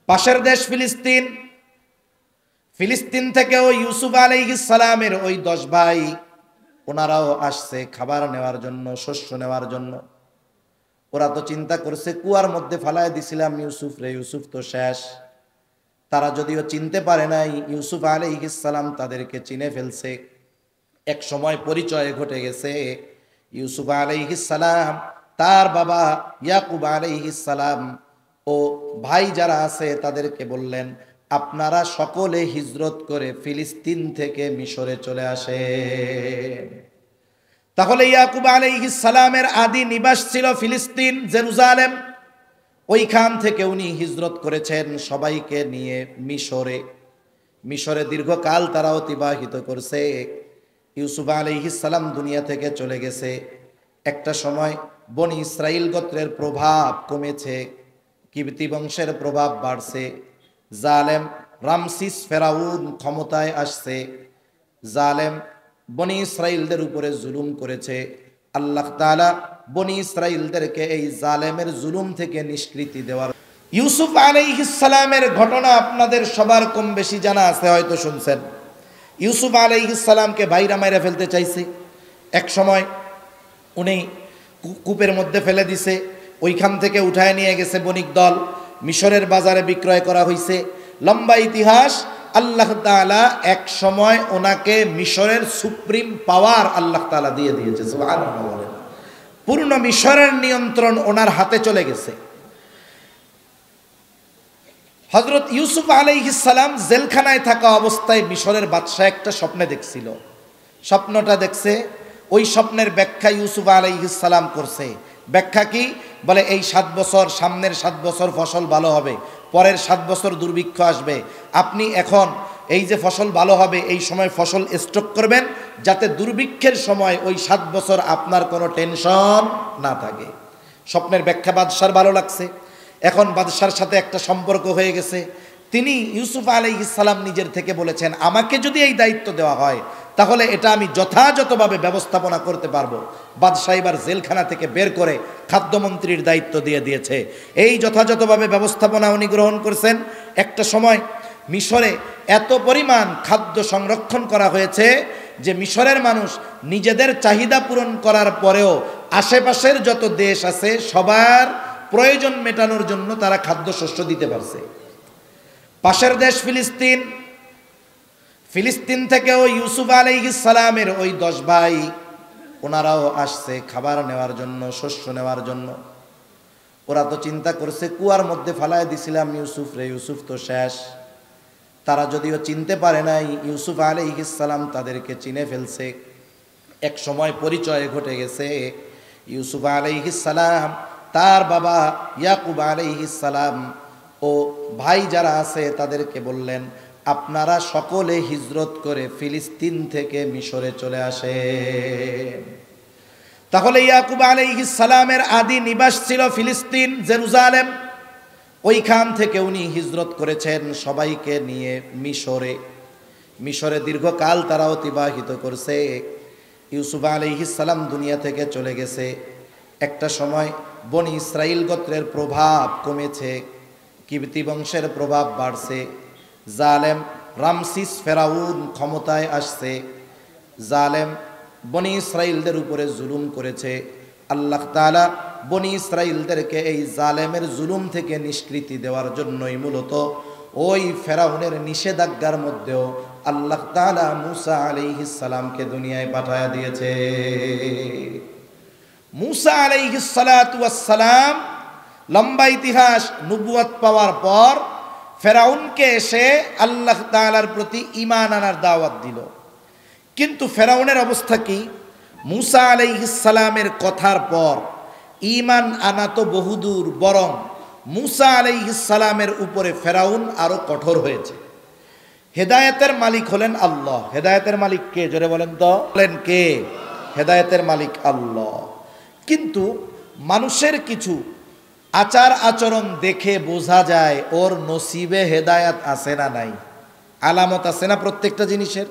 পাশের দেশ ফিলিস্তিন, ফিলিস্তিন থেকেও ইউসুফ আলাইহিস সালামের ওই 10 ভাই ওনারাও আসছে খাবার নেওয়ার জন্য, শস্য নেওয়ার জন্য। ওরা তো চিন্তা করছে কুয়ার মধ্যে ফালায় দিছিলাম ইউসুফ রে, ইউসুফ তো শেষ। তারা যদিও চিনতে পারে নাই, ইউসুফ আলাইহিস সালাম তাদেরকে চিনে ফেলছে। এক সময় পরিচয় ঘটে গেছে। ইউসুফ আলাইহিস সালাম, তার বাবা ইয়াকুব আলাইহিস সালাম ও ভাই যারা আছে তাদেরকে বললেন, আপনারা সকলে হিজরত করে ফিলিস্তিন থেকে মিশরে চলে আসেন। তাহলে ইয়াকুব আলাইহিস সালামের আদি নিবাস ছিল ফিলিস্তিন, জেরুজালেম। ওইখান থেকে উনি হিজরত করেছেন সবাইকে নিয়ে মিশরে। মিশরে দীর্ঘকাল তারা অতিবাহিত করছে। ইউসুফ আলাইহিস সালাম দুনিয়া থেকে চলে গেছে। একটা সময় বনি ইসরাইল গোত্রের প্রভাব কমেছে, কিবতি বংশের প্রভাব বাড়ছে। জালেম রামসিস ফেরাউন ক্ষমতায় আসছে। জালেম বনি ইসরাইলদের উপরে জুলুম করেছে। আল্লাহ তাআলা বনি ইসরাইলদেরকে এই জালেমের জুলুম থেকে নিষ্কৃতি দেওয়ার। ইউসুফ আলাইহিস সালামের ঘটনা আপনাদের সবার কম বেশি জানা আছে, হয়তো শুনছেন। ইউসুফ আলাইহিস সালামকে ভাইরা মাইরা ফেলতে চাইছে। এক সময় উনি কূপের মধ্যে ফেলে দিছে, ওইখান থেকে উঠায় নিয়ে গেছে বণিক দল, মিশরের বাজারে বিক্রয় করা হয়েছে। লম্বা ইতিহাস। আল্লাহ তাআলা এক সময় ওনাকে মিশরের সুপ্রিম পাওয়ার আল্লাহ তাআলা দিয়ে দিয়েছে, সুবহানাল্লাহ বলেন। পূর্ণ মিশরের নিয়ন্ত্রণ ওনার হাতে চলে গেছে। হযরত ইউসুফ আলাইহিস সালাম জেলখানায় থাকা অবস্থায় মিশরের বাদশা একটা স্বপ্নে দেখছিল। স্বপ্নটা দেখছে, ওই স্বপ্নের ব্যাখ্যা ইউসুফ আলাইহিস সালাম করছে। ব্যাখ্যা কি? বলে এই 7 বছর, সামনের 7 বছর ফসল ভালো হবে, পরের 7 বছর দুর্ভিক্ষ আসবে। আপনি এখন এই যে ফসল ভালো হবে এই সময় ফসল স্টক করবেন, যাতে দুর্ভিক্ষের সময় ওই 7 বছর আপনার কোনো টেনশন না থাকে। স্বপ্নের ব্যাখ্যা বাদশার ভালো লাগছে। এখন বাদশার সাথে একটা সম্পর্ক হয়ে গেছে। তিনি ইউসুফ আলাইহিস সালাম নিজের থেকে বলেছেন, আমাকে যদি এই দায়িত্ব দেওয়া হয় তাহলে এটা আমি যথাযথভাবে ব্যবস্থাপনা করতে পারবো। বাদশাহ এবার জেলখানা থেকে বের করে খাদ্যমন্ত্রীর দায়িত্ব দিয়ে দিয়েছে। এই যথাযথভাবে ব্যবস্থাপনা উনি গ্রহণ করছেন। একটা সময় মিশরে এত পরিমাণ খাদ্য সংরক্ষণ করা হয়েছে যে মিশরের মানুষ নিজেদের চাহিদা পূরণ করার পরেও আশেপাশের যত দেশ আছে সবার প্রয়োজন মেটানোর জন্য তারা খাদ্যশস্য দিতে পারছে। পাশের দেশ ফিলিস্তিন, ফিলিস্তিন থেকেও ইউসুফ আলাইহিস সালামের ওই 10 ভাই ওনারাও আসছে খাবার নেওয়ার জন্য, শস্য নেওয়ার জন্য। ওরা তো চিন্তা করছে কুয়ার মধ্যে ফালায় দিছিলাম ইউসুফ রে, ইউসুফ তো শেষ। তারা যদিও চিনতে পারে নাই, ইউসুফ আলাইহিস সালাম তাদেরকে চিনে ফেলছে। এক সময় পরিচয় ঘটে গেছে। ইউসুফ আলাইহিস সালাম, তার বাবা ইয়াকুব আলাইহিস সালাম ও ভাই যারা আছে তাদেরকে বললেন, আপনারা সকলে হিজরত করে ফিলিস্তিন থেকে মিশরে চলে আসেন। তাহলে ইয়াকুব আলাইহিস সালামের আদি নিবাস ছিল ফিলিস্তিন, জেরুজালেম। ওইখান থেকে উনি হিজরত করেছেন সবাইকে নিয়ে মিশরে। মিশরে দীর্ঘকাল তারা অতিবাহিত করছে। ইউসুফ আলাইহিস সালাম দুনিয়া থেকে চলে গেছে। একটা সময় বনি ইসরাইল গোত্রের প্রভাব কমেছে, কিবতি বংশের প্রভাব বাড়ছে। জালেম রামসিস ফেরাউন ক্ষমতায় আসছে। জালেম বনি ইসরাইলদের উপরে জুলুম করেছে। আল্লাহ তাআলা বনি ইসরাইলদেরকে এই জালেমের জুলুম থেকে নিষ্কৃতি দেওয়ার জন্যই মূলত ওই ফেরাউনের নিষেধাজ্ঞার মধ্যেও আল্লাহ তাআলা মূসা আলাইহিস সালামকে দুনিয়ায় পাঠায়া দিয়েছে। মূসা আলাইহিস সালাতু ওয়াস সালাম লম্বা ইতিহাস, নবুয়ত পাওয়ার পর ফেরাউনকে এসে আল্লাহ তাআলার প্রতি ঈমান আনার দাওয়াত দিল। কিন্তু ফেরাউনের অবস্থা কি? মূসা আলাইহিস সালামের কথার পর ঈমান আনা তো বহুদূর, বরং মূসা আলাইহিস সালামের উপরে ফেরাউন আরো কঠোর হয়েছে। হেদায়েতের মালিক হলেন আল্লাহ। হেদায়েতের মালিক কে? জোরে বলেন তো, বলেন কে? হেদায়েতের মালিক আল্লাহ। কিন্তু মানুষের কিছু আচার আচরণ দেখে বোঝা যায় ওর নসিবে হেদায়াত আছে না নাই। আলামত আছে না প্রত্যেকটা জিনিসের?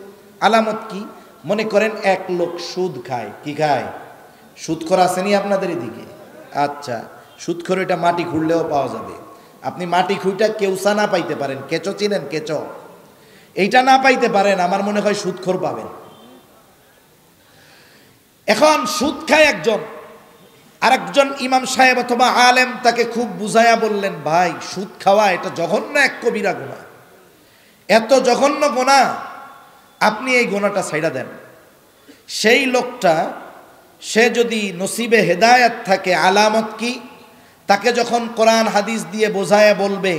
আলামত কি? মনে করেন এক লোক সুদ খায়। কি খায়? সুদখোর আসেনি আপনাদের এদিকে? আচ্ছা, সুদখোর এটা মাটি খুঁড়লেও পাওয়া যাবে। আপনি মাটি খুঁইটা কেউসা না পাইতে পারেন, কেঁচো চিনেন, কেঁচো, এইটা না পাইতে পারেন, আমার মনে হয় সুদখোর পাবেন। এখন সুদ খায় একজন, আরেকজন ইমাম সাহেব অথবা আলেম তাকে খুব বুঝায়া বললেন, ভাই সুদ খাওয়া এটা জঘন্য এক কবিরা গুনাহ, এত জঘন্য গুনাহ, আপনি এই গুনাহটা ছাইড়া দেন। সেই লোকটা, সে যদি নসিবে হেদায়েত থাকে, আলামত কি, তাকে যখন কোরআন হাদিস দিয়ে বোঝায়া বলবে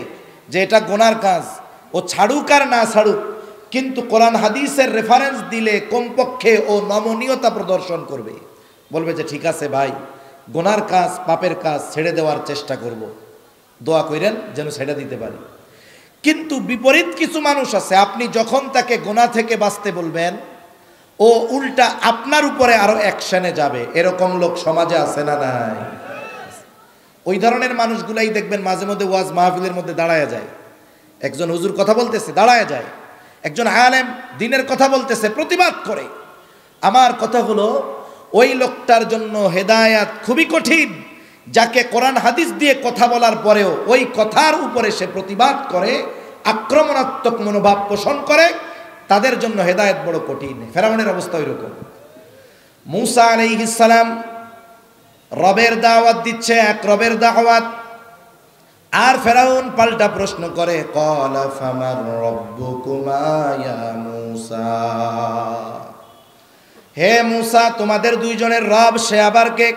যে এটা গুনার কাজ, ও ছাড়ুক আর না ছাড়ুক, কিন্তু কোরআন হাদিসের রেফারেন্স দিলে কমপক্ষে ও নমনীয়তা প্রদর্শন করবে, বলবে যে ঠিক আছে ভাই, গুনার কাজ, পাপের কাজ ছেড়ে দেওয়ার চেষ্টা করব, দোয়া কইরেন যেন ছেড়ে দিতে পারি। কিন্তু বিপরীত কিছু মানুষ আছে, আপনি যখন তাকে গুনাহ থেকে বাঁচতে বলবেন, ও উল্টা আপনার উপরে আরো অ্যাকশনে যাবে। এরকম লোক সমাজে আছে না নাই? ওই ধরনের মানুষগুলাই দেখবেন মাঝে মধ্যে ওয়াজ মাহফিলের মধ্যে দাঁড়ায় যায়, একজন হুজুর কথা বলতেছে দাঁড়ায় যায়, একজন আলেম দ্বীনের কথা বলতেছে প্রতিবাদ করে। আমার কথা হলো, ওই লোকটার জন্য হেদায়েত খুবই কঠিন, যাকে কোরআন হাদিস দিয়ে কথা বলার পরেও ওই কথার উপরে সে প্রতিবাদ করে, আক্রমণাত্মক মনোভাব পোষণ করে, তাদের জন্য হেদায়েত বড় কঠিন। ফেরাউনের অবস্থা ওইরকম। মূসা আলাইহিস সালাম রবের দাওয়াত দিচ্ছে, এক রবের দাওয়াত, আর ফেরাউন পাল্টা প্রশ্ন করে, ক্বালা ফামান রাব্বুকুমা ইয়া মূসা, হে মূসা তোমাদের দুইজনের রব সে আবার কে?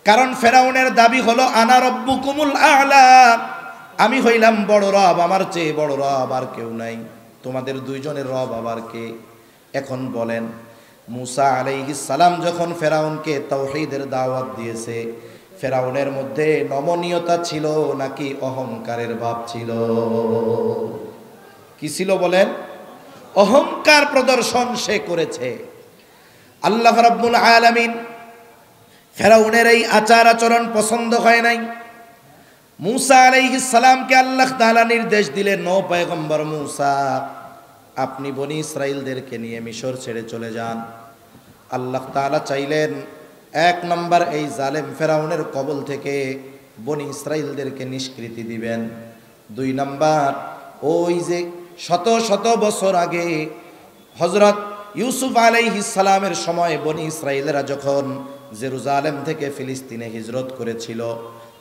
কারণ ফেরাউনের দাবি হলো আনা রব্বুকুমুল আ'লা, আমি হইলাম বড় রব, আমার চেয়ে বড় রব আর কেউ নাই, তোমাদের দুইজনের রব আবার কে? এখন বলেন, মূসা আলাইহিস সালাম যখন ফেরাউনকে তাওহীদের দাওয়াত দিয়েছে, ফেরাউনের মধ্যে নমনীয়তা ছিল নাকি অহংকারের ভাব ছিল? কি ছিল বলেন? অহংকার প্রদর্শন সে করেছে। আল্লাহ রাব্বুল আলামিন ফেরাউনের এই আচার আচরণ পছন্দ হয় নাই। মূসা আলাইহিস সালামকে আল্লাহ তাআলা নির্দেশ দিলেন, নো পয়গম্বর মূসা, আপনি বনি ইসরাইলদেরকে নিয়ে মিশর ছেড়ে চলে যান। আল্লাহ তাআলা চাইলেন, এক নম্বর এই জালেম ফেরাউনের কবল থেকে বনি ইসরাইলদেরকে নিষ্কৃতি দিবেন। দুই নম্বর, ওই যে শত শত বছর আগে হযরত ইউসুফ আলাইহিস সালামের সময় বনি ইসরাইলেরা যখন জেরুজালেম থেকে ফিলিস্তিনে হিজরত করেছিল,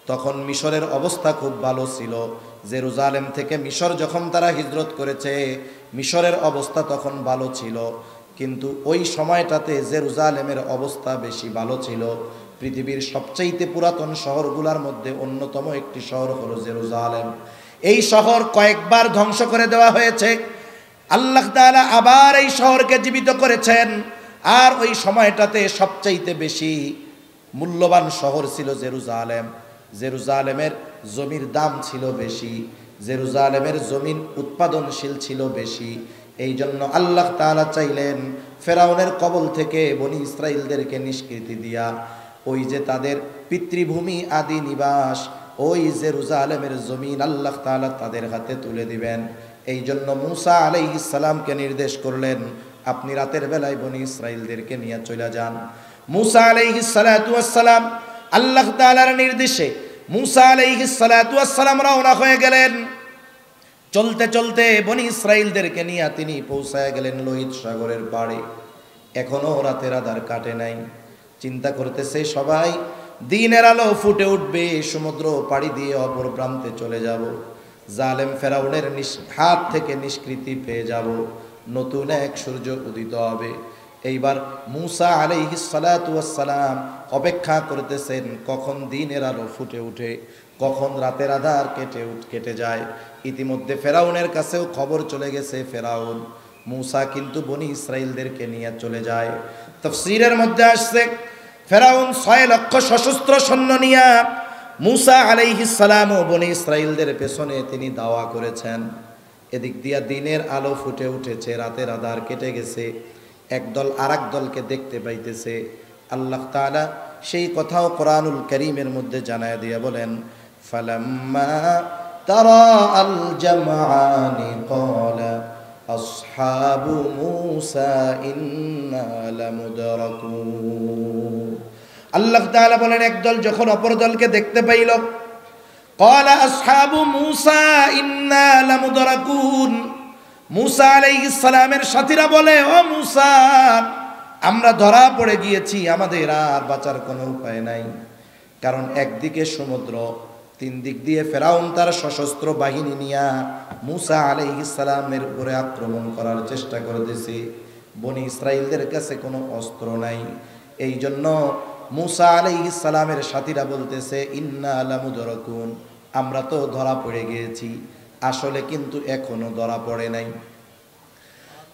তখন মিশরের অবস্থা খুব ভালো ছিল। জেরুজালেম থেকে মিশর যখন তারা হিজরত করেছে, মিশরের অবস্থা তখন ভালো ছিল, কিন্তু ওই সময়টাতে জেরুজালেমের অবস্থা বেশি ভালো ছিল। পৃথিবীর সবচাইতে পুরাতন শহরগুলোর মধ্যে অন্যতম একটি শহর হলো জেরুজালেম। এই শহর কয়েকবার ধ্বংস করে দেওয়া হয়েছে, আল্লাহ তাআলা আবার এই শহরকে জীবিত করেছেন। আর ওই সময়টাতে সবচাইতে বেশি মূল্যবান শহর ছিল জেরুজালেম। জেরুজালেমের জমির দাম ছিল বেশি, জেরুজালেমের জমিন উৎপাদনশীল ছিল বেশি। এই জন্য আল্লাহ তাআলা চাইলেন ফেরাউনের কবল থেকে বনি ইসরাইলদেরকে নিষ্কৃতি দিয়া ওই যে তাদের পিতৃভূমি আদি নিবাস, ওই জেরুজালেমের জমিন আল্লাহ তাআলা তাদের হাতে তুলে দিবেন। এই জন্য মূসা আলাইহিস সালামকে নির্দেশ করলেন, আপনি রাতের বেলায় বনি ইসরাইলদেরকে নিয়ে চলে যান। মূসা আলাইহিস সালাতু ওয়াস সালাম আল্লাহ তাআলার নির্দেশে মূসা আলাইহিস সালাতু ওয়াস সালাম রওনা হয়ে গেলেন। চলতে চলতে বনি ইসরাইলদেরকে নিয়ে তিনি পৌঁছায় গেলেন লোহিত সাগরের পাড়ে। এখনো রাতের আধার কাটে নাই। চিন্তা করতেছে সবাই, দিনের আলো ফুটে উঠবে, সমুদ্র পাড়ি দিয়ে অপর প্রান্তে চলে যাব, জালেম ফেরাউনের হাত থেকে নিষ্কৃতি পেয়ে যাব, নতুন এক সূর্য উদিত হবে। এইবার মূসা আলাইহিস সালাতু ওয়াস সালাম অপেক্ষা করতেছেন কখন দিনের আলো ফুটে উঠে, কখন রাতের আধার কেটে যায়। ইতিমধ্যে ফেরাউনের কাছেও খবর চলে গেছে ফেরাউন মূসা কিন্তু বনি ইসরাইলদেরকে নিয়ে চলে যায়। তাফসীরের মধ্যে আসছে ফেরাউন 6 লক্ষ সশস্ত্র সৈন্য নিয়ে মূসা আলাইহিস সালাম ও বনি ইসরাইলদের পেছনে তিনি দাওয়া করেছেন। এদিক দিয়া দিনের আলো ফুটে উঠেছে, রাতের আধার কেটে গেছে, একদল আরেক দলকে দেখতে পাইতেছে। আল্লাহ তাআলা সেই কথাও কোরআনুল কারীমের মধ্যে জানায় দিয়া বলেন, ফালাম্মা তারা আল জামআনি ক্বালা আসহাবু মূসা ইন্না লামুদরাকুন। আল্লাহ তাআলা বলেন, একদল যখন অপর দলকে দেখতে পাইল, ক্বালা আসহাবু মূসা ইন্না লামুদরাকুন, মূসা আলাইহিস সালামের সাথীরা বলে, ও মূসা, আমরা ধরা পড়ে গিয়েছি, আমাদের আর বাঁচার কোনো উপায় নাই। কারণ একদিকে সমুদ্র, তিন দিক দিয়ে ফেরাউন তার সশস্ত্র বাহিনী নিয়ে মূসা আলাইহিস সালামের উপরে আক্রমণ করার চেষ্টা করতেছে। বনি ইসরাইলদের কাছে কোনো অস্ত্র নাই। এই জন্য মূসা আলাইহিস সালামের সাথীরা বলতেছে, ইন্না লামুদরাকুন, আমরা তো ধরা পড়ে গিয়েছি। আসলে কিন্তু এখনো ধরা পড়ে নাই।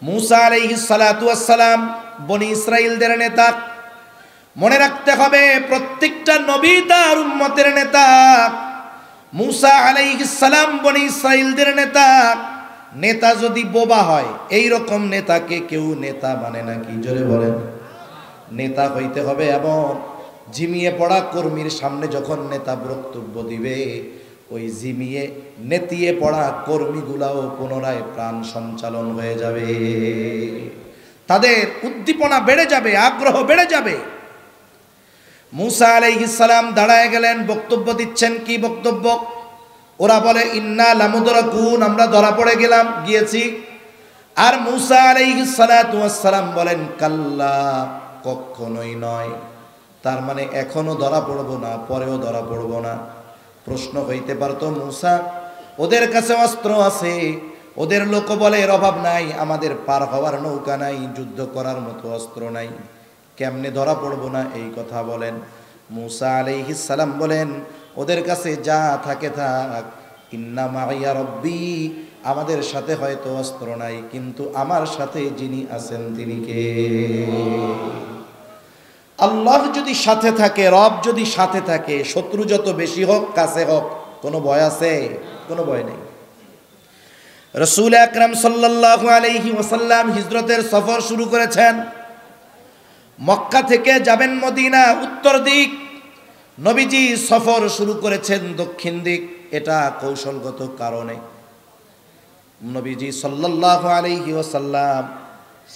মূসা আলাইহিস সালাতু ওয়াস সালাম বনি ইসরাইলদের নেতা। মনে রাখতে হবে, প্রত্যেকটা নবী তার উম্মতের নেতা। মূসা আলাইহিস সালাম বনি ইসরাইলদের নেতা। নেতা যদি বোবা হয়, এই রকম নেতাকে কেউ নেতা মানে নাকি? জোরে বলেন। নেতা হইতে হবে এমন, ঝিমিয়ে পড়া কর্মীর সামনে যখন নেতা বক্তব্য দিবে, ওই ঝিমিয়ে নেতিয়ে পড়া কর্মীগুলাও পুনরায় প্রাণ সঞ্চালন হয়ে যাবে, তাদের উদ্দীপনা বেড়ে যাবে, আগ্রহ বেড়ে যাবে। মূসা আলাইহিস সালাম দাঁড়ায় গেলেন, বক্তব্য দিচ্ছেন। কি বক্তব্য? ওরা বলে, ইন্না লামুদরাকুন, আমরা ধরা পড়ে গিয়েছি। আর মূসা আলাইহিস সালাতু ওয়াস সালাম বলেন, কাল্লা, কখনোই নয়। তার মানে এখনো ধরা পড়বো না, পরেও ধরা পড়বো না। প্রশ্ন হইতে পারতো, মূসা, ওদের কাছে অস্ত্র আছে, ওদের লোক বলে এর অভাব নাই, আমাদের পার হওয়ার নৌকা নাই, যুদ্ধ করার মতো অস্ত্র নাই, কেমনে ধরা পড়বো না? এই কথা বলেন। মূসা আলাইহিস সালাম বলেন, ওদের কাছে যা থাকে থাক, ইন্না মাইয়া রব্বি, আমাদের সাথে হয়তো অস্ত্র নাই, কিন্তু আমার সাথে যিনি আছেন তিনি কে? আল্লাহ যদি সাথে থাকে, রব যদি সাথে থাকে, শত্রু যত বেশি হোক, কাছে হোক, কোনো ভয় আছে? কোনো ভয় নেই। রাসূল আকরাম সাল্লাল্লাহু আলাইহি ওয়াসাল্লাম হিজরতের সফর শুরু করেছেন। মক্কা থেকে যাবেন মদিনা, উত্তর দিক। নবীজি সফর শুরু করেছেন দক্ষিণ দিক। এটা কৌশলগত কারণে। নবীজি সাল্লাল্লাহু আলাইহি ওয়াসাল্লাম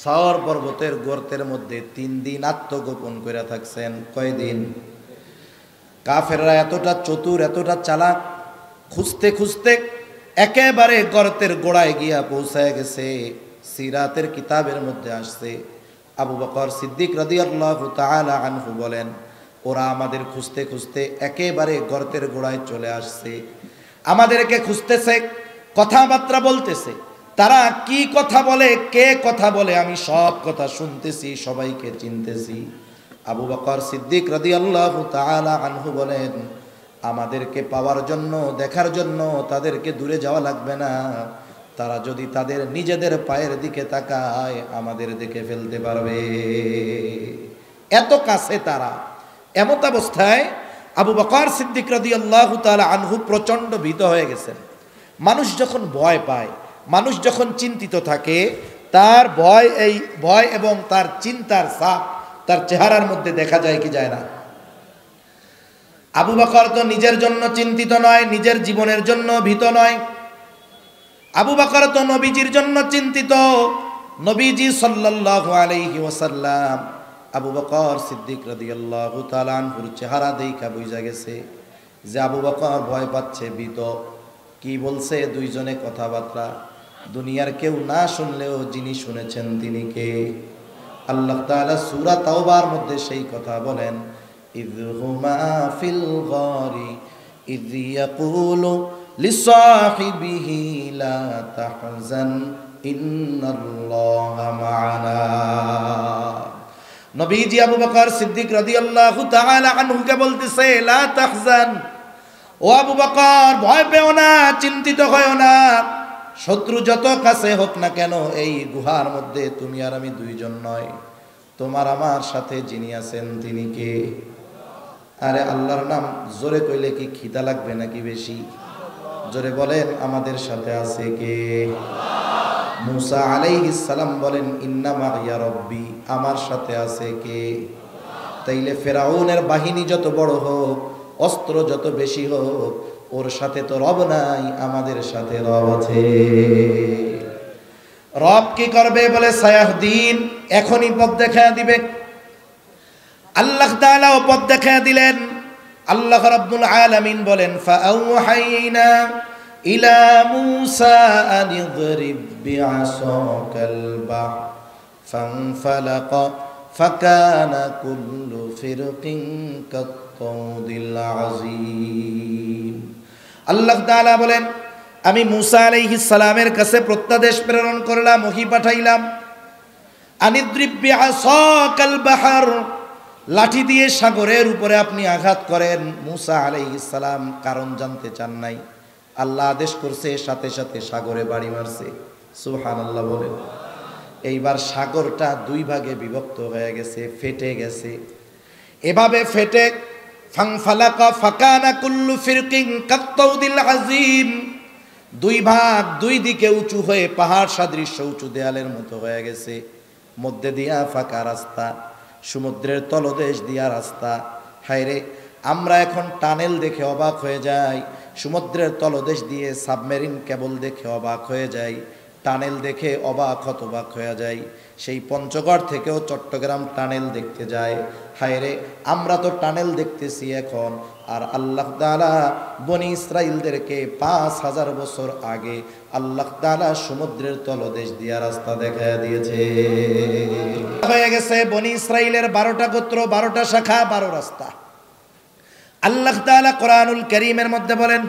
সাওর পর্বতের গর্তের মধ্যে 3 দিন আত্মগোপন করে থাকছেন। কয়দিন? কাফেররা এতটা চতুর, এতটা চালাক, খুঁজতে খুঁজতে একেবারে গর্তের গোড়ায় গিয়া পৌঁছায় গেছে। সিরাতের কিতাবের মধ্যে আসছে, আবু বকর সিদ্দিক রাদিয়াল্লাহু তাআলা আনহু বলেন, ওরা আমাদের খুঁজতে খুঁজতে একেবারে গর্তের গোড়ায় চলে আসছে। আমাদেরকে খুঁজতেছে, কথাবার্তা বলতেছে। তারা কি কথা বলে, কে কথা বলে, আমি সব কথা শুনতেছি, সবাইকে চিনতেছি। আবু বকর সিদ্দিক রাদিয়াল্লাহু তাআলা আনহু বলেন, আমাদেরকে পাওয়ার জন্য, দেখার জন্য তাদেরকে দূরে যাওয়া লাগবে না। তারা যদি তাদের নিজেদের পায়ের দিকে তাকায়, আমাদের দেখে ফেলতে পারবে, এত কাছে তারা। এমত অবস্থায় আবু বকর সিদ্দিক রাদিয়াল্লাহু তাআলা আনহু প্রচণ্ড ভীত হয়ে গেছেন। মানুষ যখন ভয় পায়, মানুষ যখন চিন্তিত থাকে, তার ভয় এবং তার চিন্তার ছাপ তার চেহারার মধ্যে দেখা যায় কি যায় না? আবু বকর তো নিজের জন্য চিন্তিত নয়, নিজের জীবনের জন্য ভীত নয়। আবু বকর তো নবীজির জন্য চিন্তিত। নবীজি সাল্লাল্লাহু আলাইহি ওয়াসাল্লাম আবু বকর সিদ্দিক রাদিয়াল্লাহু তাআলা আনহুর চেহারা দেখা বুঝা গেছে যে আবু বকর ভয় পাচ্ছে, ভীত। কি বলছে দুইজনে কথাবার্তা, দুনিয়ার কেউ না শুনলেও যিনি শুনেছেন তিনি কে? আল্লাহ তাআলা সূরা তাওবার মধ্যে সেই কথা বলেন, ইযহুমা ফিল গারি ইয ইয়াকুলু লিসাহিবিহি লা তাহজান ইন্নাল্লাহা মা'ানা। নবীজি আবু বকর সিদ্দিক রাদিয়াল্লাহু তাআলা আনহুকে বলতেছে, লা তাহজান, ও আবু বকর ভয় পেও না, চিন্তিত হয়ো না। শত্রু যত কাছে হোক না কেন, এই গুহার মধ্যে তুমি আর আমি দুইজন নয়, তোমার আমার সাথে যিনি আছেন তিনি কে? আরে আল্লাহর নাম জোরে কইলে কি খিদা লাগবে নাকি বেশি? জোরে বলেন, আমাদের সাথে আছে কে? মূসা আলাইহিস সালাম বলেন, ইন্না মাইয়া রব্বি, আমার সাথে আছে কে? তাইলে ফেরাউনের বাহিনী যত বড় হোক, অস্ত্র যত বেশি হোক, ওর সাথে তো রব নাই, আমাদের সাথে রব আছে। রব কি করবে? বলে সায়াহদিন, এখনই পথ দেখায়া দিবে। আল্লাহ তাআলা পথ দেখায়া দিলেন। আল্লাহ রাব্বুল আলামিন বলেন ফাআওহাইনা ইলা মূসা আন ইদরিব বিআসাকাল বাহর ফানফালাকা ফাকানা কুল্লু ফিরকিন কাত-তাউদিল আযীম। আল্লাহ তাআলা বলেন আমি মূসা আলাইহিস সালামের কাছে প্রত্যাদেশ প্রেরণ করলাম, ওহী পাঠাইলাম। আনিদ্রিব বিআসাকাল বাহর, লাঠি দিয়ে সাগরের উপরে আপনি আঘাত করেন। মূসা আলাইহিস সালাম কারণ জানতে চান নাই, আল্লাহ আদেশ করছে, সাথে সাথে সাগরে বাড়ি মারছে। সুবহানাল্লাহ বলেন। এইবার সাগরটা দুই ভাগে বিভক্ত হয়ে গেছে, ফেটে গেছে। এভাবে ফেটে ফানফালাকা ফাকানা কুল্লু ফিরকিন কাত-তাউদিল আযীম, দুই ভাগ দুই দিকে উঁচু হয়ে পাহাড় সাদৃশ্য উঁচু দেয়ালের মতো হয়ে গেছে। মধ্যে দিয়া ফাঁকা রাস্তা, সমুদ্রের তলদেশ দিয়া রাস্তা। হায়রে, আমরা এখন টানেল দেখে অবাক হয়ে যাই, সমুদ্রের তলদেশ দিয়ে সাবমেরিন কেবল দেখে অবাক হয়ে যাই, টানেল দেখে অবাক হতবাক হয়ে যাই। সেই পঞ্চগড় থেকেও চট্টগ্রাম টানেল দেখতে যায়। হায়রে, আমরা তো টানেল দেখতেছি এখন, আর আল্লাহ তাআলা বনি ইসরাইলদেরকে 5000 বছর আগে আল্লাহ তাআলা সমুদ্রের তলদেশ দিয়া রাস্তা দেখায় দিয়েছে। হয়ে গেছে বনি ইসরাইলের 12টা গোত্র, 12টা শাখা, 12 রাস্তা। আল্লাহ তাআলা কোরআনুল কারীমের মধ্যে বলেন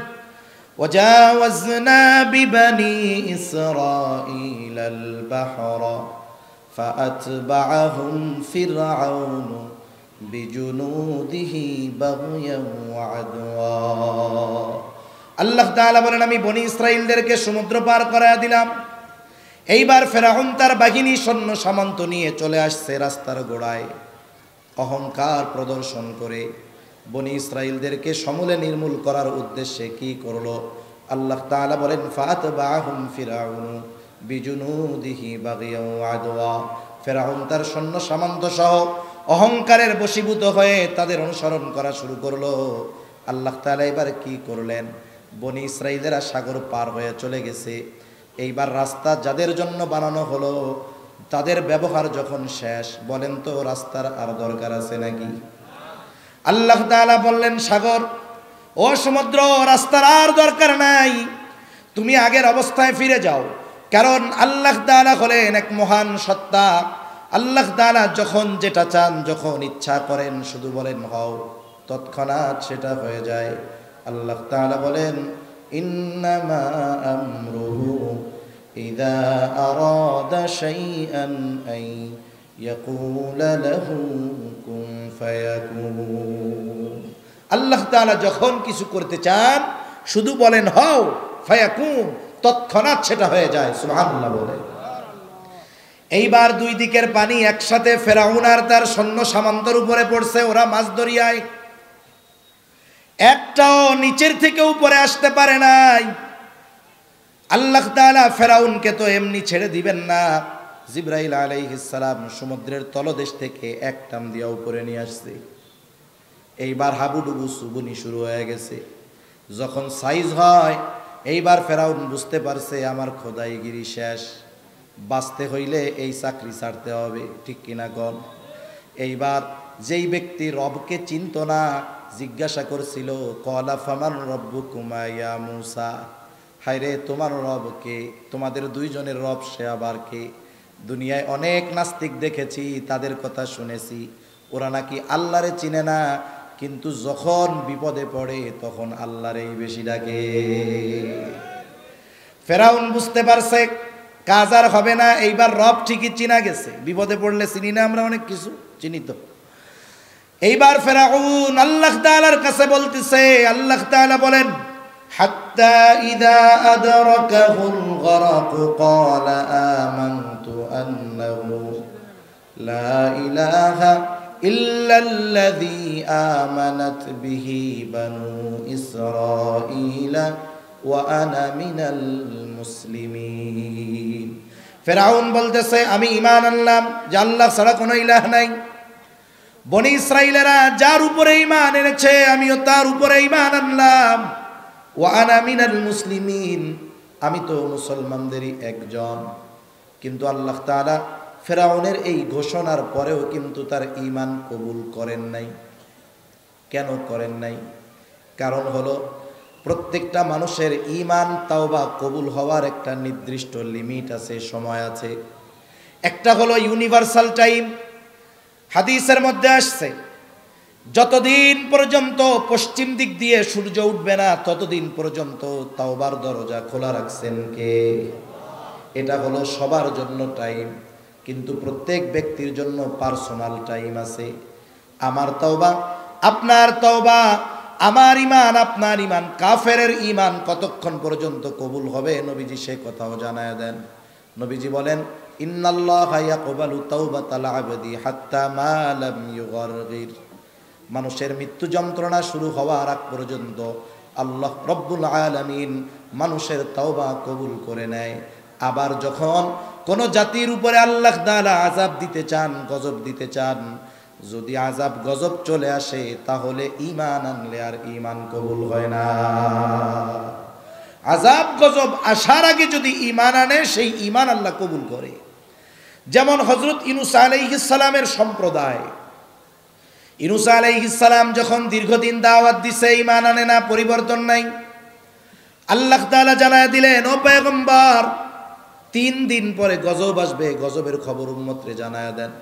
ওয়াজাওয়াজনা বিবানি ইসরাঈলাল বাহরা ফাআতবাআহুম ফিরআউনু বিজুনুদিহি বাগয়ান ওয়া আদওয়া। আল্লাহ তাআলা বলেন আমি বনি ইসরাইলদেরকে সমুদ্র পার করায়া দিলাম। এইবার ফেরাউন তার বাহিনী সৈন্য সামন্ত নিয়ে চলে আসছে রাস্তার গোড়ায়, অহংকার প্রদর্শন করে বনি ইসরাইলদেরকে সমূলে নির্মূল করার উদ্দেশ্যে কি করলো? আল্লাহ তাআলা বলেন ফাআতবাআহুম ফিরআউনু বিজুনুদিহি বাগয়ান ওয়া আদওয়া। ফেরাউন তার সৈন্য সামন্ত সহ অহংকারের বশীভূত হয়ে তাদের অনুসরণ করা শুরু করলো। আল্লাহ তাআলা এবার কি করলেন? বনি ইসরাইলেরা সাগর পার হয়ে চলে গেছে। এইবার রাস্তা যাদের জন্য বানানো হলো তাদের ব্যবহার যখন শেষ, বলেন তো রাস্তার আর দরকার আছে নাকি? আল্লাহ তাআলা বললেন সাগর, ও সমুদ্র, রাস্তার আর দরকার নাই, তুমি আগের অবস্থায় ফিরে যাও। কারণ আল্লাহ তাআলা হলেন এক মহান সত্তা। আল্লাহ তাআলা যখন যেটা চান, যখন ইচ্ছা করেন, শুধু বলেন হও, তৎক্ষণাৎ সেটা হয়ে যায়। আল্লাহ তাআলা বলেন ইন্নামা আমরুহু ইযা আরাদা শাইআন আই ইয়াকুলা লাহু কুন ফায়াকুন। আল্লাহ তাআলা যখন কিছু করতে চান শুধু বলেন হও, ফায়াকুন, তৎক্ষণাৎ সেটা হয়ে যায়। সুবহানাল্লাহ বলে। এইবার দুই দিকের পানি একসাথে ফেরাউন আর তার সৈন্য সামন্তর উপরে পড়ছে। ওরা মাছ দরিয়ায়, একটাও নিচের থেকে উপরে আসতে পারে নাই। আল্লাহ তাআলা ফেরাউনকে তো এমনি ছেড়ে দিবেন না। জিবরাইল আলাইহিস সালাম সমুদ্রের তলদেশ থেকে এক টান দিয়া উপরে নিয়ে আসছে। এইবার হাবুডুবু সুবুনি শুরু হয়ে গেছে। যখন সাইজ হয়, এইবার ফেরাউন বুঝতে পারছে আমার খোদাইগিরি শেষ, বাঁচতে হইলে এই চাকরি ছাড়তে হবে, ঠিক কিনা গণ? এইবার যেই ব্যক্তি রবকে চিনত না, জিজ্ঞাসা করছিল ক্বালা ফামান রব্বুকুমা ইয়া মূসা, হায়রে তোমার রব কে? তোমাদের দুইজনের রব সে আবার কে? দুনিয়ায় অনেক নাস্তিক দেখেছি, তাদের কথা শুনেছি, ওরা নাকি আল্লাহরে চিনে না, কিন্তু যখন বিপদে পড়ে তখন আল্লাহরেই বেশি ডাকে। ফেরাউন বুঝতে পারছে কাজ আর হবে না। এইবার রব ঠিকই চিনা গেছে, বিপদে পড়লে চিনি না আমরা অনেক কিছু, চিনি তো। এইবার ফেরাউন আল্লাহ তাআলার কাছে বলতেছে, আল্লাহ তাআলা বলেন হাত্তা ইযা আদরাকাহুল গরাক ক্বালা আমানতু আন্নাহু লা ইলাহা ইল্লাল্লাযী আমানাত বিহি বানু ইসরাঈলা ওয়া আনা মিনাল মুসলিমিন। ফেরাউন বলতেছে আমি ঈমান আনলাম যে আল্লাহ ছাড়া কোনো ইলাহ নাই। বনি ইসরাইলেরা যার উপরে ঈমান এনেছে আমিও তার উপরে ঈমান আনলাম। ওয়া আনা মিনাল মুসলিমিন, আমি তো মুসলমানদেরই একজন। কিন্তু আল্লাহ তাআলা ফেরাউনের এই ঘোষণার পরেও কিন্তু তার ঈমান কবুল করেন নাই। কেন করেন নাই? কারণ হলো প্রত্যেকটা মানুষের ঈমান তাওবা কবুল হওয়ার একটা নির্দিষ্ট লিমিট আছে, সময় আছে। একটা হলো ইউনিভার্সাল টাইম। হাদিসের মধ্যে আসছে, যতদিন পর্যন্ত পশ্চিম দিক দিয়ে সূর্য উঠবে না ততদিন পর্যন্ত তাওবার দরজা খোলা রাখছেন কে? এটা হলো সবার জন্য টাইম, কিন্তু প্রত্যেক ব্যক্তির জন্য পার্সোনাল টাইম আছে। আমার তওবা, আপনার তওবা, আমার ঈমান, আপনার ঈমান, কাফেরের ঈমান কতক্ষণ পর্যন্ত কবুল হবে নবীজি সে কথাও জানায় দেন। নবীজি বলেন, ইন্নাল্লাহা ইয়াকবালু তাওবাতাল আবদি হাত্তা মা লাম ইউগারগির। মানুষের মৃত্যু যন্ত্রণা শুরু হওয়ার আগ পর্যন্ত আল্লাহ রব্বুল আলামিন মানুষের তওবা কবুল করে নেয়। আবার যখন কোন জাতির উপরে আল্লাহ তাআলা আযাব দিতে চান, গজব দিতে চান, যদি আযাব গজব চলে আসে তাহলে ঈমান আনলে আর ঈমান কবুল হয় না। আযাব গজব আসার আগে যদি ঈমান আনে সেই ঈমান আল্লাহ কবুল করে। যেমন হযরত ইউনূস আলাইহিস সালামের সম্প্রদায়, ইউনূস আলাইহিস সালাম যখন দীর্ঘদিন দাওয়াত দিছে, ঈমান আনে না, পরিবর্তন নাই। আল্লাহ তাআলা জানায় দিলেন, ও পয়গম্বর 3 দিন পরে গজব আসবে, গজবের খবর উম্মতরে জানায় দেন।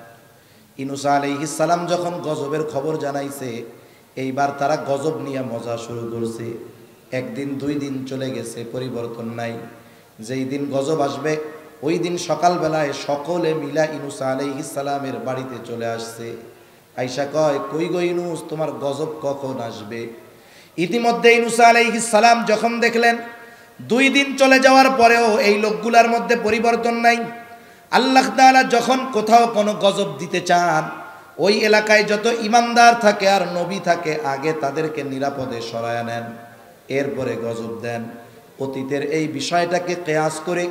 ইউনূস আলাইহিস সালাম যখন গজবের খবর জানাইছে, এইবার তারা গজব নিয়ে মজা শুরু করছে। 1 দিন 2 দিন চলে গেছে, পরিবর্তন নাই। যেই দিন গজব আসবে ওই দিন সকালবেলায় সকলে মিলা ইউনূস আলাইহিস সালামের বাড়িতে চলে আসছে। আয়েশা কয়, কই গো ইউনূস, তোমার গজব কখন আসবে? ইতিমধ্যে ইউনূস আলাইহিস সালাম যখন দেখলেন 2 দিন চলে যাওয়ার পরেও এই লোকগুলার মধ্যে পরিবর্তন নাই, আল্লাহ তাআলা যখন কোথাও কোনো গজব দিতে চান, ওই এলাকায় যত ইমানদার থাকে আর নবী থাকে আগে তাদেরকে নিরাপদে সরায় নেন, এরপরে গজব দেন। অতীতের এই বিষয়টাকে কিয়াস করে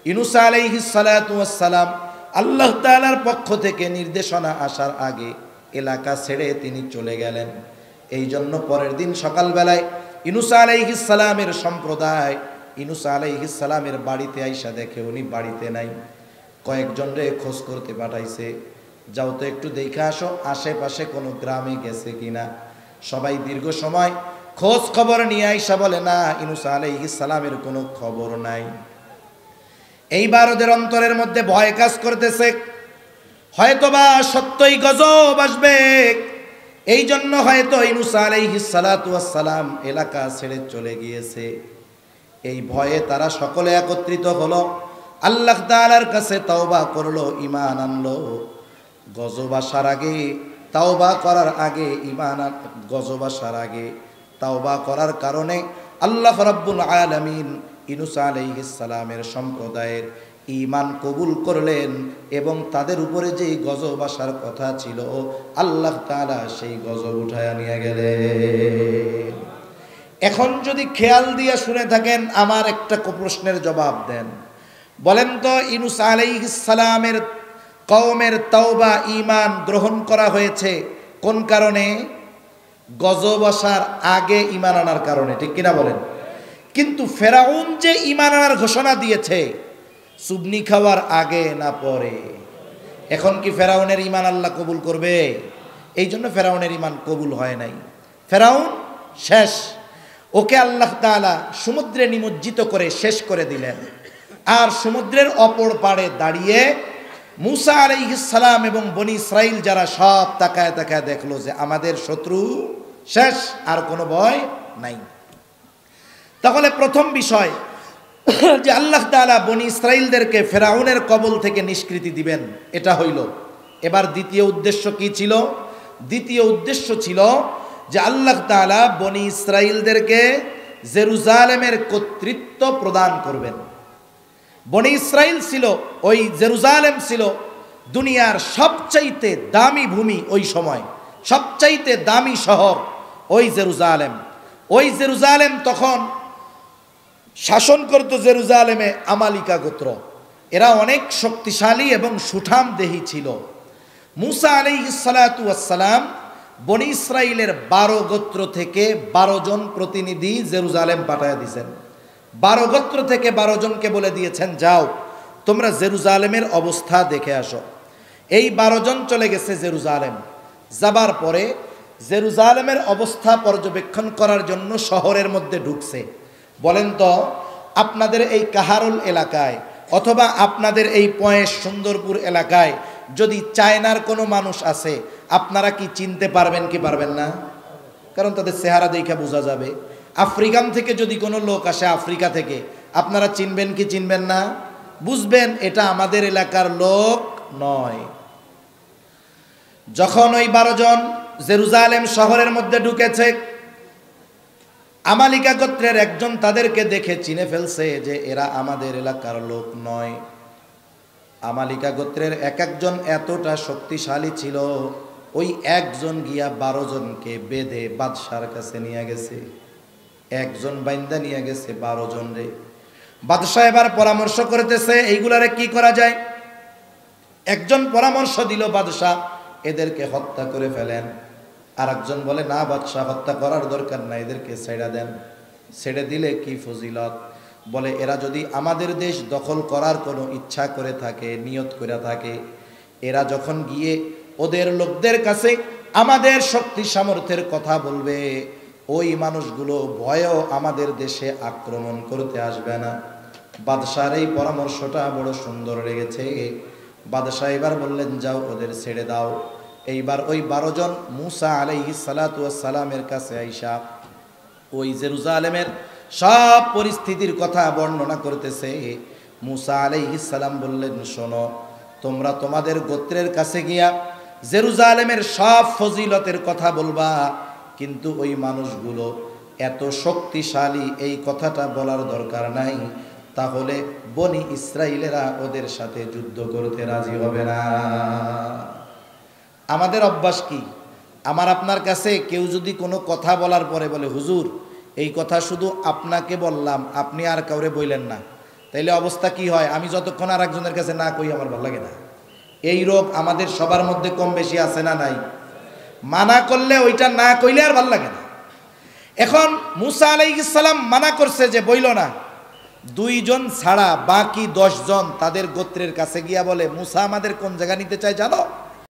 ইউনূস আলাইহিস সালাতু ওয়াস সালাম আল্লাহ তাআলার পক্ষ থেকে নির্দেশনা আসার আগে এলাকা ছেড়ে তিনি চলে গেলেন। এই জন্য পরের দিন সকালবেলায় ইউনূস আলাইহিস সালামের সম্প্রদায় ইউনূস আলাইহিস সালামের বাড়িতে আইসা দেখে উনি বাড়িতে নাই। কয়েকজনরে খোঁজ করতে পাঠাইছে, যাও তো একটু দেখে আসো আশেপাশে কোনো গ্রামে গেছে কিনা। সবাই দীর্ঘ সময় খোঁজ খবর নিয়ে আইসা বলে, না, ইউনূস আলাইহিস সালামের কোনো খবর নাই। এইবার ওদের অন্তরের মধ্যে ভয় কাজ করতেছে, হয়তোবা সত্যই গজব আসবে। এই জন্য হয়তো ইউনূস আলাইহিস সালাতু ওয়াস সালাম এলাকা ছেড়ে চলে গিয়েছে। এই ভয়ে তারা সকলে একত্রিত হলো, আল্লাহ তাআলার কাছে তওবা করলো, ঈমান আনলো। গজব আসার আগে তওবা করার আগে গজব আসার আগে তওবা করার কারণে আল্লাহ রাব্বুল আলামিন ইউনূস আলাইহিস সালামের সম্প্রদায়ের ঈমান কবুল করলেন এবং তাদের উপরে যেই গজব আসার কথা ছিল আল্লাহ তাআলা সেই গজব উঠায়া নিয়ে গেলেন। এখন যদি খেয়াল দিয়ে শুনে থাকেন, আমার একটা প্রশ্নের জবাব দেন। বলেন তো, ইউনূস আলাইহিস সালামের কওমের তওবা ঈমান গ্রহণ করা হয়েছে কোন কারণে? গজব আসার আগে ঈমান আনার কারণে, ঠিক কিনা বলেন? কিন্তু ফেরাউন যে ঈমান আনার ঘোষণা দিয়েছে, সুবনি খাওয়ার আগে না পরে? এখন কি ফেরাউনের ঈমান আল্লাহ কবুল করবে? এই জন্য ফেরাউনের ঈমান কবুল হয় নাই। ফেরাউন শেষ, ওকে আল্লাহ তাআলা সমুদ্রে নিমজ্জিত করে শেষ করে দিলেন। আর সমুদ্রের অপর পাড়ে দাঁড়িয়ে মূসা আলাইহিস সালাম এবং বনি ইসরাইল যারা সব তাকায় তাকায় দেখলো যে আমাদের শত্রু শেষ, আর কোনো ভয় নাই। তাহলে প্রথম বিষয় যে আল্লাহ তাআলা বনি ইসরাইলদেরকে ফেরাউনের কবল থেকে নিষ্কৃতি দিবেন, এটা হইল। এবার দ্বিতীয় উদ্দেশ্য কি ছিল? দ্বিতীয় উদ্দেশ্য ছিল যে আল্লাহ তাআলা বনি ইসরাইলদেরকে জেরুজালেমের কর্তৃত্ব প্রদান করবেন। বনি ইসরাইল ছিল, ওই জেরুজালেম ছিল দুনিয়ার সবচাইতে দামি ভূমি, ওই সময় সবচাইতে দামি শহর ওই জেরুজালেম। ওই জেরুজালেম তখন শাসন করত জেরুজালেমে আমালিকা গোত্র। এরা অনেক শক্তিশালী এবং সুঠাম দেহী ছিল। মূসা আলাইহিস সালাতু ওয়াস সালাম বনি ইসরাইলের 12 গোত্র থেকে 12 জন প্রতিনিধি জেরুজালেম পাঠায় দিয়েছেন। 12 গোত্র থেকে 12 জনকে বলে দিয়েছেন, যাও তোমরা জেরুজালেমের অবস্থা দেখে আসো। এই 12 জন চলে গেছে জেরুজালেম। যাবার পরে জেরুজালেমের অবস্থা পর্যবেক্ষণ করার জন্য শহরের মধ্যে ঢুকছে। বলেন তো, আপনাদের এই কাহারুল এলাকায় অথবা আপনাদের এই পয়েস সুন্দরপুর এলাকায় যদি চায়নার কোনো মানুষ আছে, আপনারা কি চিনতে পারবেন কি পারবেন না? কারণ তাদের চেহারা দেখে বোঝা যাবে। আফ্রিকান থেকে যদি কোনো লোক আসে, আফ্রিকা থেকে, আপনারা চিনবেন কি চিনবেন না? বুঝবেন এটা আমাদের এলাকার লোক নয়। যখন ওই 12 জন জেরুজালেম শহরের মধ্যে ঢুকেছে, আমালিকা গোত্রের একজন তাদেরকে দেখে চিনে ফেলছে যে এরা আমাদের এলাকার লোক নয়। আমালিকা গোত্রের এক একজন এতটা শক্তিশালী ছিল, ওই একজন গিয়া 12 জনকে বেঁধে বাদশার কাছে নিয়ে গেছে। একজন বাইন্দা নিয়ে গেছে 12 জন রে। বাদশাহ এবার পরামর্শ করতেছে এইগুলারে কি করা যায়। একজন পরামর্শ দিল বাদশাহ, এদেরকে হত্যা করে ফেলেন। আর একজন বলে না বাদশাহ, হত্যা করার দরকার নাই, এদেরকে ছেড়ে দেন। ছেড়ে দিলে কি ফজিলত? বলে এরা যদি আমাদের দেশ দখল করার কোনো ইচ্ছা করে থাকে, নিয়ত করে থাকে, এরা যখন গিয়ে ওদের লোকদের কাছে আমাদের শক্তি সামর্থ্যের কথা বলবে, ওই মানুষগুলো ভয়েও আমাদের দেশে আক্রমণ করতে আসবে না। বাদশার এই পরামর্শটা বড় সুন্দর লেগেছে। বাদশাহ এবার বললেন যাও ওদের ছেড়ে দাও। এইবার ওই 12 জন মুসা আলাইহিস সালাতু ওয়াস সালামের কাছে আইসা ওই জেরুজালেমের সব পরিস্থিতির কথা বর্ণনা করতেছে। মুসা আলাইহিস সালাম বললেন শোনো, তোমরা তোমাদের গোত্রের কাছে গিয়া জেরুজালেমের সব ফজিলতের কথা বলবা, কিন্তু ওই মানুষগুলো এত শক্তিশালী এই কথাটা বলার দরকার নাই, তাহলে বনি ইসরাইলেরা ওদের সাথে যুদ্ধ করতে রাজি হবে না। আমাদের অভ্যাস কি, আমার আপনার কাছে কেউ যদি কোনো কথা বলার পরে বলে হুজুর এই কথা শুধু আপনাকে বললাম, আপনি আর কাউরে বললেন না, তাইলে অবস্থা কি হয়? আমি যতক্ষণ আর একজনের কাছে না কই আমার ভালো লাগে না। এই রোগ আমাদের সবার মধ্যে কম বেশি আছে না নাই? মানা করলে ওইটা না কইলে আর ভালো লাগে না। এখন মুসা আলাইহিস সালাম মানা করছে যে বইল না। 2 জন ছাড়া বাকি 10 জন তাদের গোত্রের কাছে গিয়া বলে মুসা আমাদের কোন জায়গা নিতে চায় জানো?